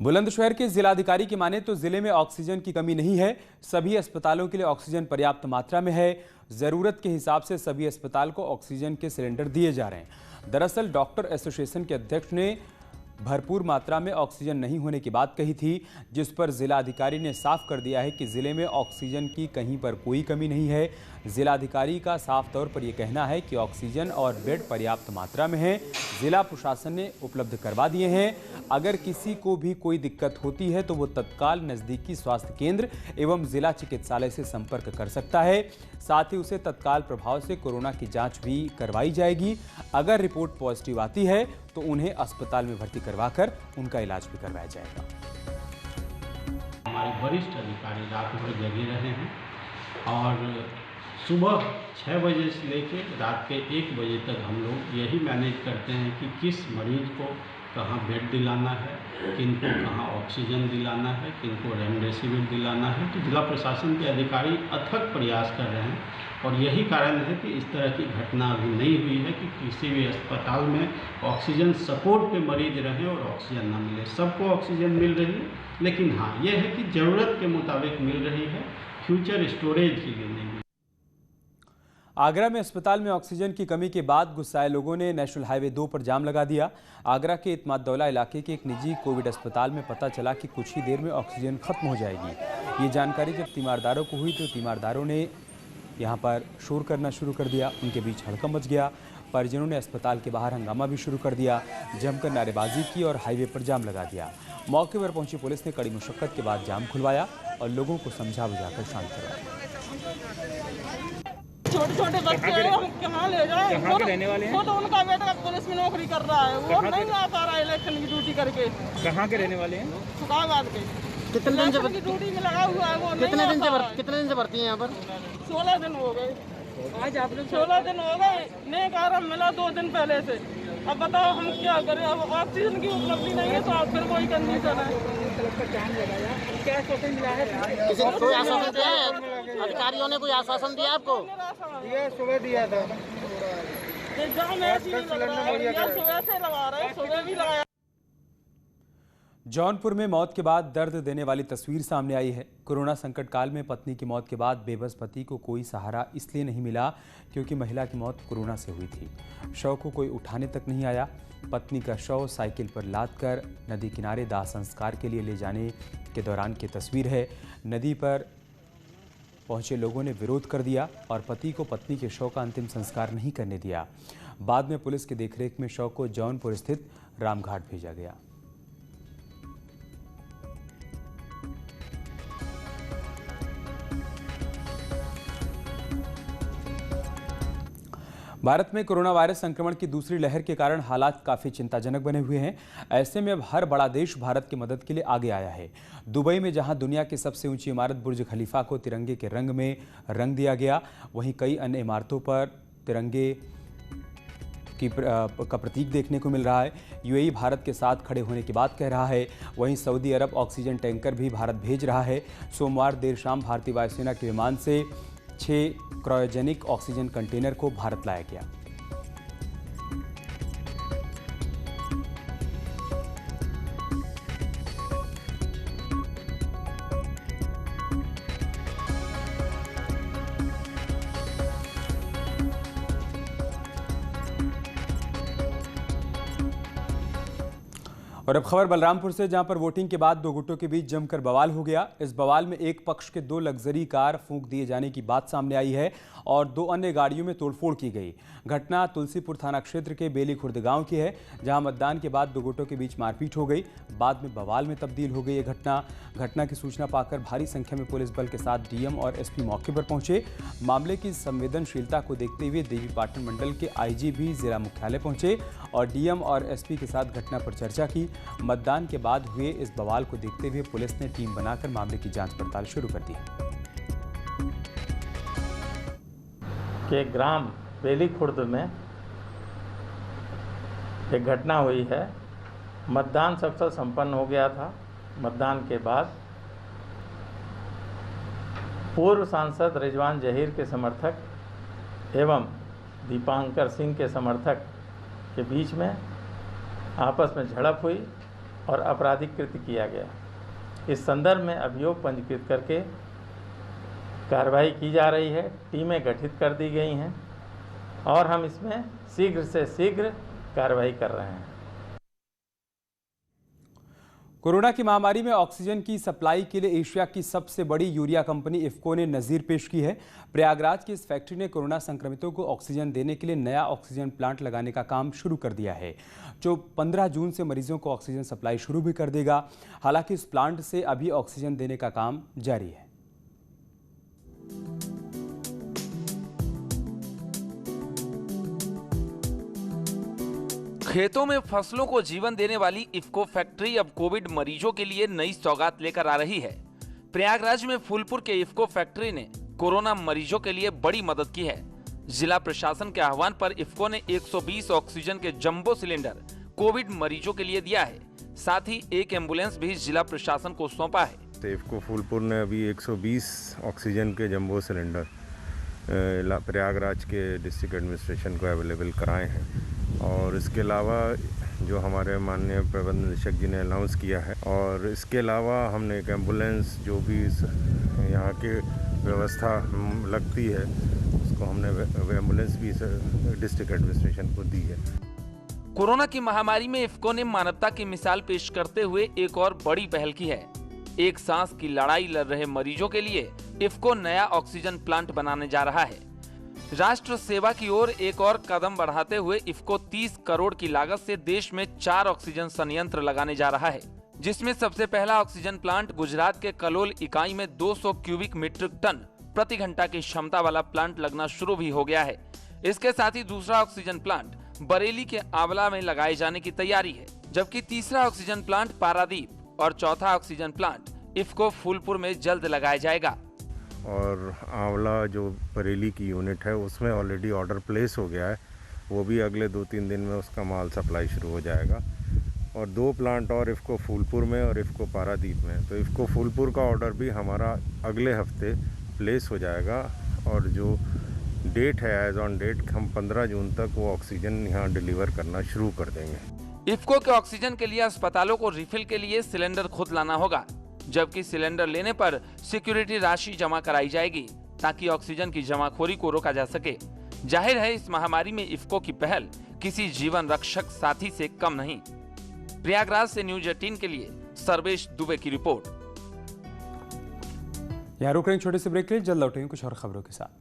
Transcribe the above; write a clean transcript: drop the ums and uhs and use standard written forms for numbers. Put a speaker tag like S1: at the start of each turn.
S1: बुलंदशहर के जिलाधिकारी की माने तो जिले में ऑक्सीजन की कमी नहीं है। सभी अस्पतालों के लिए ऑक्सीजन पर्याप्त मात्रा में है। जरूरत के हिसाब से सभी अस्पताल को ऑक्सीजन के सिलेंडर दिए जा रहे हैं। दरअसल डॉक्टर एसोसिएशन के अध्यक्ष ने भरपूर मात्रा में ऑक्सीजन नहीं होने की बात कही थी, जिस पर जिलाधिकारी ने साफ कर दिया है कि जिले में ऑक्सीजन की कहीं पर कोई कमी नहीं है। जिलाधिकारी का साफ तौर पर यह कहना है कि ऑक्सीजन और बेड पर्याप्त मात्रा में है। जिला प्रशासन ने उपलब्ध करवा दिए हैं। अगर किसी को भी कोई दिक्कत होती है तो वो तत्काल नज़दीकी स्वास्थ्य केंद्र एवं जिला चिकित्सालय से संपर्क कर सकता है। साथ ही उसे तत्काल प्रभाव से कोरोना की जांच भी करवाई जाएगी। अगर रिपोर्ट पॉजिटिव आती है तो उन्हें अस्पताल में भर्ती करवाकर उनका इलाज भी करवाया जाएगा।
S2: हमारे वरिष्ठ अधिकारी रात भर जगे रहे हैं और सुबह 6 बजे से लेकर रात के 1 बजे तक हम लोग यही मैनेज करते हैं कि किस मरीज को कहाँ बेड दिलाना है, किनको कहाँ ऑक्सीजन दिलाना है, किनको रेमडेसिविर दिलाना है। तो जिला प्रशासन के अधिकारी अथक प्रयास कर रहे हैं और यही कारण है कि इस तरह की घटना अभी नहीं हुई है कि किसी भी अस्पताल में ऑक्सीजन सपोर्ट पे मरीज रहें और ऑक्सीजन ना मिले। सबको ऑक्सीजन मिल रही है, लेकिन हाँ यह है कि ज़रूरत के मुताबिक मिल रही है, फ्यूचर स्टोरेज के लिए नहीं।
S1: आगरा में अस्पताल में ऑक्सीजन की कमी के बाद गुस्साए लोगों ने नेशनल हाईवे 2 पर जाम लगा दिया। आगरा के इत्माद-दौला इलाके के एक निजी कोविड अस्पताल में पता चला कि कुछ ही देर में ऑक्सीजन खत्म हो जाएगी। ये जानकारी जब तीमारदारों को हुई तो तीमारदारों ने यहां पर शोर करना शुरू कर दिया। उनके बीच हड़कंप मच गया। परिजनों ने अस्पताल के बाहर हंगामा भी शुरू कर दिया, जमकर नारेबाजी की और हाईवे पर जाम लगा दिया। मौके पर पहुंची पुलिस ने कड़ी मुशक्कत के बाद जाम खुलवाया और लोगों को समझा बुझाकर शांत करवाया।
S3: छोटे छोटे बच्चे हैं, हम कहाँ ले जाएं?
S4: कहाँ के रहने वाले हैं?
S3: वो तो उनका बेटा पुलिस में नौकरी कर रहा है, वो नहीं आ पा रहा है इलेक्शन की ड्यूटी करके।
S4: कहाँ के रहने वाले हैं?
S3: सुखाबाद के।
S5: कितने दिन से
S3: ड्यूटी में लगा हुआ है वो।
S5: कितने दिन से भर्ती है यहाँ पर?
S3: 16 दिन हो गए। आज आप लोग 16 दिन हो गए, नेक आराम मिला 2 दिन पहले से। अब बताओ हम क्या करें? अब ऑक्सीजन की उपलब्धि नहीं है तो आप फिर कोई कंडीशन है। क्या आश्वासन मिला है?
S5: किसी ने कोई आश्वासन दिया है? अधिकारियों ने कोई आश्वासन दिया आपको?
S3: ये
S4: सुबह दिया था।
S3: एग्जाम ऐसे ही लग रहा है, सुबह से लगा रहे हैं, सुबह भी लगाया।
S1: जौनपुर में मौत के बाद दर्द देने वाली तस्वीर सामने आई है। कोरोना संकट काल में पत्नी की मौत के बाद बेबस पति को कोई सहारा इसलिए नहीं मिला क्योंकि महिला की मौत कोरोना से हुई थी। शव को कोई उठाने तक नहीं आया। पत्नी का शव साइकिल पर लादकर नदी किनारे दाह संस्कार के लिए ले जाने के दौरान की तस्वीर है। नदी पर पहुंचे लोगों ने विरोध कर दिया और पति को पत्नी के शव का अंतिम संस्कार नहीं करने दिया। बाद में पुलिस की देखरेख में शव को जौनपुर स्थित रामघाट भेजा गया। भारत में कोरोना वायरस संक्रमण की दूसरी लहर के कारण हालात काफ़ी चिंताजनक बने हुए हैं। ऐसे में अब हर बड़ा देश भारत की मदद के लिए आगे आया है। दुबई में जहां दुनिया की सबसे ऊंची इमारत बुर्ज खलीफा को तिरंगे के रंग में रंग दिया गया, वहीं कई अन्य इमारतों पर तिरंगे का प्रतीक देखने को मिल रहा है। यूएई भारत के साथ खड़े होने की बात कह रहा है। वहीं सऊदी अरब ऑक्सीजन टैंकर भी भारत भेज रहा है। सोमवार देर शाम भारतीय वायुसेना के विमान से 6 क्रायोजेनिक ऑक्सीजन कंटेनर को भारत लाया गया। और अब खबर बलरामपुर से, जहां पर वोटिंग के बाद 2 गुटों के बीच जमकर बवाल हो गया। इस बवाल में एक पक्ष के 2 लग्जरी कार फूंक दिए जाने की बात सामने आई है और 2 अन्य गाड़ियों में तोड़फोड़ की गई। घटना तुलसीपुर थाना क्षेत्र के बेली खुर्द गांव की है, जहां मतदान के बाद 2 गुटों के बीच मारपीट हो गई। बाद में बवाल में तब्दील हो गई ये घटना की सूचना पाकर भारी संख्या में पुलिस बल के साथ डीएम और एसपी मौके पर पहुंचे। मामले की संवेदनशीलता को देखते हुए देवीपाटन मंडल के आईजी भी जिला मुख्यालय पहुंचे और डीएम और एसपी के साथ घटना पर चर्चा की। मतदान के बाद हुए इस बवाल को देखते हुए पुलिस ने टीम बनाकर मामले की जांच पड़ताल शुरू कर दी।
S6: के ग्राम बेली खुर्द में एक घटना हुई है। मतदान सफल संपन्न हो गया था। मतदान के बाद पूर्व सांसद रिजवान जहीर के समर्थक एवं दीपांकर सिंह के समर्थक के बीच में आपस में झड़प हुई और आपराधिक कृत्य किया गया। इस संदर्भ में अभियोग पंजीकृत करके कार्रवाई की जा रही है। टीमें गठित कर दी गई हैं और हम इसमें शीघ्र से शीघ्र कार्रवाई कर रहे हैं।
S1: कोरोना की महामारी में ऑक्सीजन की सप्लाई के लिए एशिया की सबसे बड़ी यूरिया कंपनी इफ्को ने नजीर पेश की है। प्रयागराज की इस फैक्ट्री ने कोरोना संक्रमितों को ऑक्सीजन देने के लिए नया ऑक्सीजन प्लांट लगाने का काम शुरू कर दिया है, जो 15 जून से मरीजों को ऑक्सीजन सप्लाई शुरू भी कर देगा। हालांकि इस प्लांट से अभी ऑक्सीजन देने का काम जारी है।
S7: खेतों में फसलों को जीवन देने वाली इफ्को फैक्ट्री अब कोविड मरीजों के लिए नई सौगात लेकर आ रही है। प्रयागराज में फूलपुर के इफ्को फैक्ट्री ने कोरोना मरीजों के लिए बड़ी मदद की है। जिला प्रशासन के आह्वान पर इफ्को ने 120 ऑक्सीजन के जंबो सिलेंडर कोविड मरीजों के लिए दिया है। साथ ही एक एम्बुलेंस भी जिला प्रशासन को सौंपा है।
S8: इफ्को फूलपुर ने अभी 120 ऑक्सीजन के जंबो सिलेंडर प्रयागराज के डिस्ट्रिक्ट एडमिनिस्ट्रेशन को अवेलेबल कराए हैं और इसके अलावा जो हमारे माननीय प्रबंध निदेशक जी ने अनाउंस किया है, और इसके अलावा हमने एक एम्बुलेंस जो भी यहाँ की व्यवस्था लगती है उसको हमने एम्बुलेंस भी डिस्ट्रिक्ट एडमिनिस्ट्रेशन को दी है।
S7: कोरोना की महामारी में इफ्को ने मानवता की मिसाल पेश करते हुए एक और बड़ी पहल की है। एक सांस की लड़ाई लड़ रहे मरीजों के लिए इफ्को नया ऑक्सीजन प्लांट बनाने जा रहा है। राष्ट्र सेवा की ओर एक और कदम बढ़ाते हुए इफ्को 30 करोड़ की लागत से देश में 4 ऑक्सीजन संयंत्र लगाने जा रहा है, जिसमें सबसे पहला ऑक्सीजन प्लांट गुजरात के कलोल इकाई में 200 क्यूबिक मीट्रिक टन प्रति घंटा की क्षमता वाला प्लांट लगना शुरू भी हो गया है। इसके साथ ही दूसरा ऑक्सीजन प्लांट बरेली के आंवला में लगाए जाने की तैयारी है, जबकि तीसरा ऑक्सीजन प्लांट पारादीप और चौथा ऑक्सीजन प्लांट इफ्को फूलपुर में जल्द लगाया जाएगा।
S8: और आंवला जो बरेली की यूनिट है उसमें ऑलरेडी ऑर्डर प्लेस हो गया है, वो भी अगले 2-3 दिन में उसका माल सप्लाई शुरू हो जाएगा। और 2 प्लांट और इफ्को फूलपुर में और इफ्को पारादीप में, तो इफ्को फूलपुर का ऑर्डर भी हमारा अगले हफ्ते प्लेस हो जाएगा और जो डेट है एज ऑन डेट हम 15 जून तक वो ऑक्सीजन यहाँ डिलीवर करना शुरू कर देंगे।
S7: इफ्को के ऑक्सीजन के लिए अस्पतालों को रिफिल के लिए सिलेंडर खुद लाना होगा, जबकि सिलेंडर लेने पर सिक्योरिटी राशि जमा कराई जाएगी ताकि ऑक्सीजन की जमाखोरी को रोका जा सके। जाहिर है इस महामारी में इफ्को की पहल किसी जीवन रक्षक साथी से कम नहीं। प्रयागराज से न्यूज 18 के लिए सर्वेश दुबे की रिपोर्ट।
S1: यहाँ रुक रहे हैं छोटे से ब्रेक के लिए, जल्द लौटेंगे कुछ और खबरों के साथ।